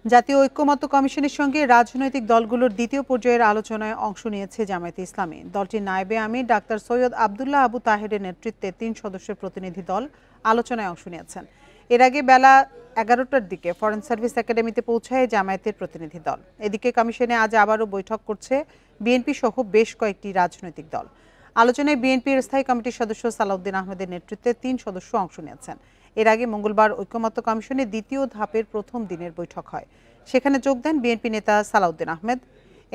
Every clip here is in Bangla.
জাতীয় ঐক্যমত্য কমিশনের সঙ্গে রাজনৈতিক দলগুলোর দ্বিতীয় পর্যায়ের আলোচনায় অংশ নিয়েছে জামায়াতে ইসলামী। দলটির নায়েবে আমির ডাক্তার সৈয়দ আবদুল্লাহ আবু তাহেরের নেতৃত্বে ৩ সদস্যের প্রতিনিধি দল আলোচনায় অংশ নিয়েছেন। এর আগে বেলা ১১টার দিকে ফরেন সার্ভিস একাডেমিতে পৌঁছায় জামায়াতের প্রতিনিধি দল। এদিকে কমিশনে আজ আবারও বৈঠক করছে বিএনপি সহ বেশ কয়েকটি রাজনৈতিক দল। আলোচনায় বিএনপির স্থায়ী কমিটির সদস্য সালাউদ্দিন আহমেদের নেতৃত্বে ৩ সদস্য অংশ নিয়েছেন। এর আগে মঙ্গলবার ঐক্যমত্য কমিশনের দ্বিতীয় ধাপের প্রথম দিনের বৈঠক হয়। সেখানে যোগ দেন বিএনপি নেতা সালাউদ্দিন আহমেদ,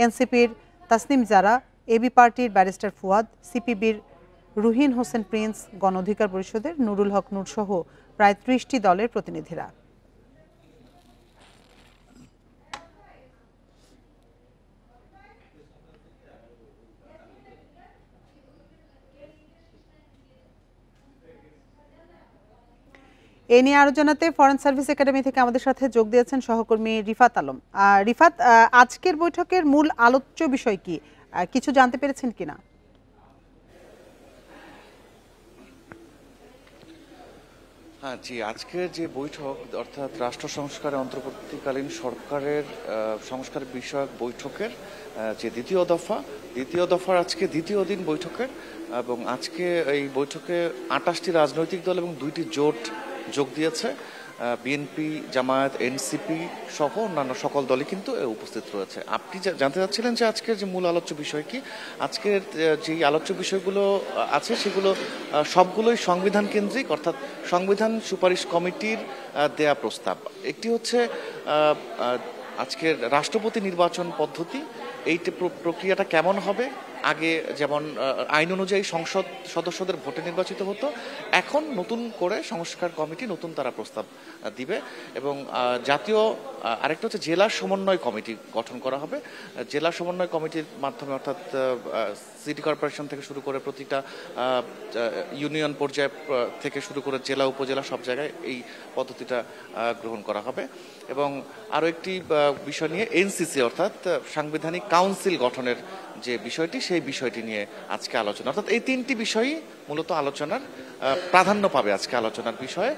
এনসিপির তাসনিম জারা, এবি পার্টির ব্যারিস্টার ফুয়াদ, সিপিবির রুহিন হোসেন প্রিন্স, গণ অধিকার পরিষদের নুরুল হক নূর সহ প্রায় ৩০টি দলের প্রতিনিধিরা। এ নিয়ে আরো জানাতে ফরেন সার্ভিস একাডেমি থেকে আমাদের সাথে যোগ দিয়েছেন সহকর্মী রিফাত আলম। রিফাত, আজকের বৈঠকের মূল আলোচ্য বিষয় কি, কিছু জানতে পেরেছেন কিনা? হ্যাঁ জি, আজকের যে বৈঠক অর্থাৎ রাষ্ট্র সংস্কারের অন্তর্বর্তীকালীন সরকারের সংস্কার বিষয়ক বৈঠকের যে দ্বিতীয় দফার আজকে দ্বিতীয় দিন বৈঠকের, এবং আজকে এই বৈঠকে ২৮টি রাজনৈতিক দল এবং ২টি জোট যোগ দিয়েছে। বিএনপি, জামায়াত, এনসিপি সহ অন্যান্য সকল দলই কিন্তু উপস্থিত রয়েছে। আপনি জানতে চাচ্ছিলেন যে আজকের যে মূল আলোচ্য বিষয় কি। আজকের যেই আলোচ্য বিষয়গুলো আছে সেগুলো সবগুলোই সংবিধান কেন্দ্রিক, অর্থাৎ সংবিধান সুপারিশ কমিটির দেয়া প্রস্তাব। একটি হচ্ছে আজকের রাষ্ট্রপতি নির্বাচন পদ্ধতি, এই প্রক্রিয়াটা কেমন হবে। আগে যেমন আইন অনুযায়ী সংসদ সদস্যদের ভোটে নির্বাচিত হতো, এখন নতুন করে সংস্কার কমিটি নতুন তারা প্রস্তাব দিবে। এবং জাতীয় আরেকটা হচ্ছে জেলা সমন্বয় কমিটি গঠন করা হবে। জেলা সমন্বয় কমিটির মাধ্যমে অর্থাৎ সিটি কর্পোরেশন থেকে শুরু করে প্রতিটা ইউনিয়ন পর্যায় থেকে শুরু করে জেলা উপজেলা সব জায়গায় এই পদ্ধতিটা গ্রহণ করা হবে। এবং আরও একটি বিষয় নিয়ে এনসিসি অর্থাৎ সাংবিধানিক কাউন্সিল গঠনের যে বিষয়টি, সেই বিষয়টি নিয়ে আজকে আলোচনা, অর্থাৎ এই ৩টি বিষয়ই মূলত আলোচনার প্রাধান্য পাবে। আজকে আলোচনার বিষয়ে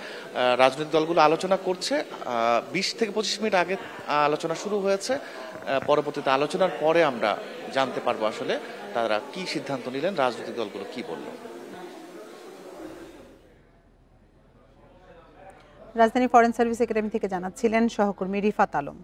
রাজনৈতিক দলগুলো আলোচনা করছে। ২০ থেকে ২৫ মিনিট আগে আলোচনা শুরু হয়েছে। পরবর্তীতে আলোচনার পরে আমরা জানতে পারবো আসলে তারা কি সিদ্ধান্ত নিলেন, রাজনৈতিক দলগুলো কি বলল। রাজধানী ফরেন সার্ভিস একাডেমি থেকে জানাচ্ছিলেন সহকর্মী রিফাত আলম।